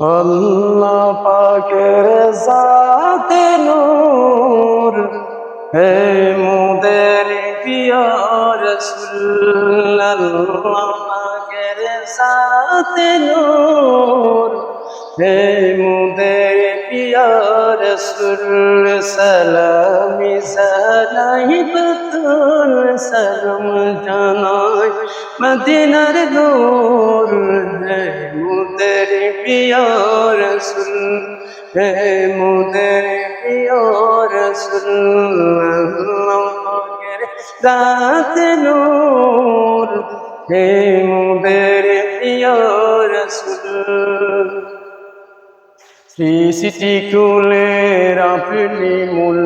আল্লাহ পাকের জাতে নূর হে মোদের প্রিয় রাসূল। আল্লাহ পাকের জাতে নূর হে মোদের প্রিয় রাসূল। সালামি জানাই বাতুল সালাম জানাই মদিনার নূর হে মোদের প্রিয় রাসূল। হে মোদের প্রিয় রাসূল। আল্লাহ পাকের জাতে নূর হে মোদের প্রিয় রাসূল। সৃষ্টি কুলের আপনি মূল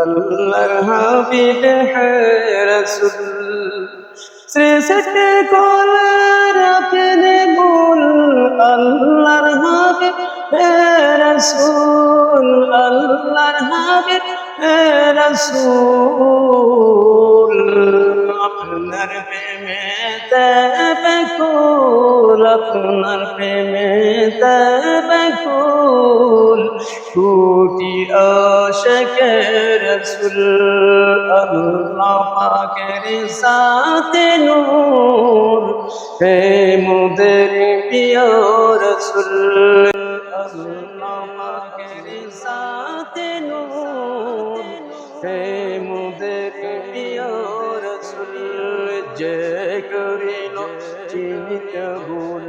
আল্লাহর হাবিব হে রাসূল। সৃষ্টি কুলের আপনি মূল আল্লাহর হাবিব হে রাসূল। আল্লাহর হাবিব হে রাসূল। আপনার প্রেমেতে ব্যাকুল আপনার প্রেমেতে ব্যাকুল কোটি আশিকে রাসূল। আল্লাহ পাকের জাতে নূর হে মোদের প্রিয় রাসূল। আল্লাহ পাকের জাতে নূর হে মোদের প্রিয় রাসূল। যে করিল চিনিতে ভুল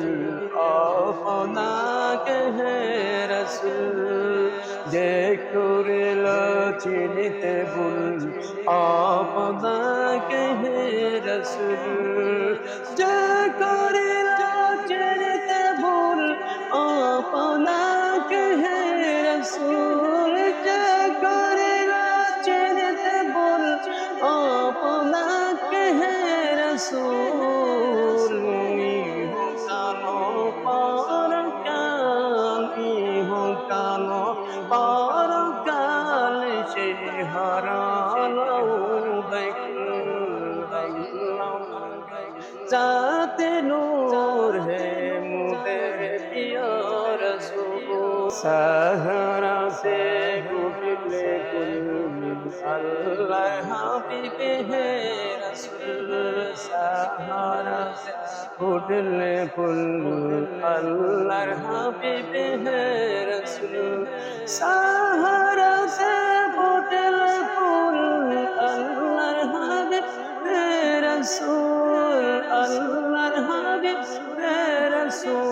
আপনাকে হে রাসূল। যে করিল চিনিতে ভুল আপনাকে হে রাসূল। যে করিল চিনিতে ভুল আপনাকে হে রাসূল। যে করিল চিনিতে ভুল আপনাকে হে রাসূল। ইহকাল পরকাল ইহকাল পরকাল সে হারানো জাতে নূর হে মোদের প্রিয় রাসূল। সাহারা সে উঠলে কুল আল্লাহর হাবিব হে রাসূল। সাহারা সে উঠলে কুল আল্লাহর হাবিব হে রাসূল। সাহারা সে উঠলে কুল আল্লাহর হাবিব হে রাসূল। আল্লাহর হাবিব হে রাসূল।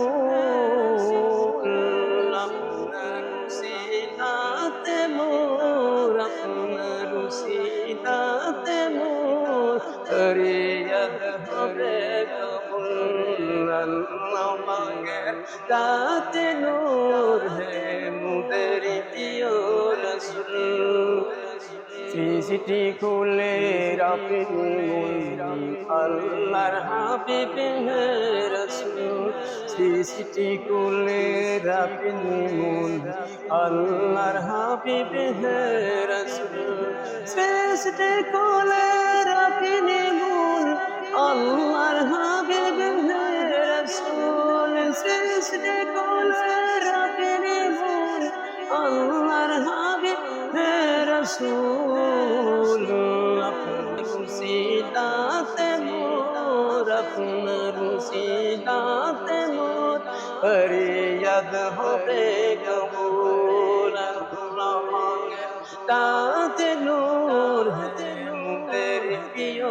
আপনার সিনাতে মোর আপনার সিনাতে মোর ফরিয়াদ হবে কবুল। আল্লাহ পাকের জাতে নূর হে মোদের প্রিয় রাসূল। সৃষ্টি কুলের আপনি মূল আল্লাহর হাবিব হে রাসূল। সৃষ্টি কুলের আপনি মূল আল্লাহর হাবিব হে রাসূল। সৃষ্টি কুলের আপনি মূল আল্লাহর হাবিব হে রাসূল। সৃষ্টি কুলের আপনি মূল আল্লাহর হাবিব হে রাসূল। আপনার সিনাতে মোর আপনার সিনাতে মোর ফরিয়াদ হবে কবুল। আল্লাহ পাকের জাতে নূর হে মোদের প্রিয়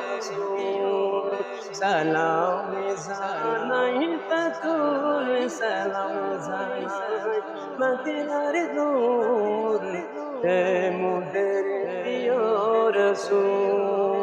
রাসূল। সালাম জানাই বাতুল সালাম জানাই মদিনার নূর হে মোদের প্রিয় রাসূল।